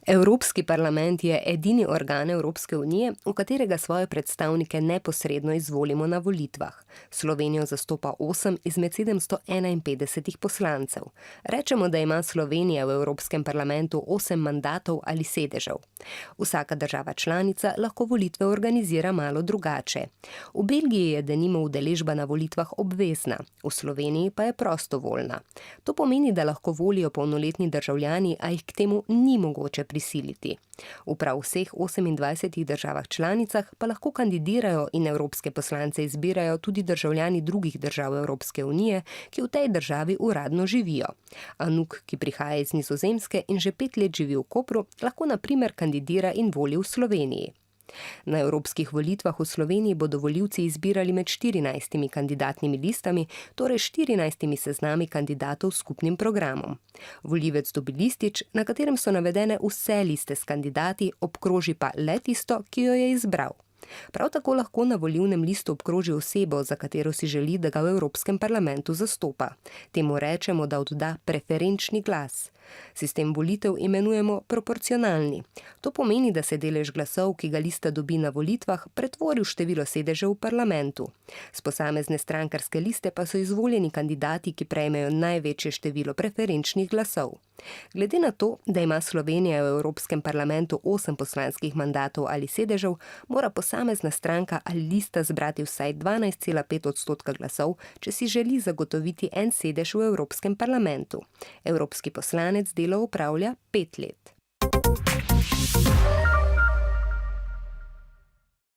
Evropski parlament je edini organ Evropske unije, v katerega svoje predstavnike neposredno izvolimo na volitvah. Slovenijo zastopa 8 izmed 751 poslancev. Rečemo, da ima Slovenija v Evropskem parlamentu 8 mandatov ali sedežev. Vsaka država članica lahko volitve organizira malo drugače. V Belgiji je denimo udeležba na volitvah obvezna, v Sloveniji pa je prostovoljna. To pomeni, da lahko volijo polnoletni državljani, a jih k temu ni mogoče prisiliti. V prav vseh 28 državah članicah pa lahko kandidirajo in evropske poslance izbirajo tudi državljani drugih držav Evropske unije, ki v tej državi uradno živijo. Anuk, ki prihaja iz Nizozemske in že 5 let živi v Kopru, lahko na primer kandidira in voli v Sloveniji. Na evropskih volitvah v Sloveniji bodo volivci izbirali med 14 kandidatnimi listami, torej 14 seznami kandidatov s skupnim programom. Volivec dobi listič, na katerem so navedene vse liste s kandidati, obkroži pa le tisto, ki jo je izbral. Prav tako lahko na volilnem listu obkroži osebo, za katero si želi, da ga v Evropskem parlamentu zastopa. Temu rečemo, da odda preferenčni glas. Sistem volitev imenujemo proporcionalni. To pomeni, da se delež glasov, ki ga lista dobi na volitvah, pretvori v število sedežev v parlamentu. S posamezne strankarske liste pa so izvoljeni kandidati, ki prejmejo največje število preferenčnih glasov. Glede na to, da ima Slovenija v Evropskem parlamentu 8 poslanskih mandatov ali sedežev, mora posamezna stranka ali lista zbrati vsaj 12,5% glasov, če si želi zagotoviti en sedež v Evropskem parlamentu. Evropski poslanec delo opravlja 5 let.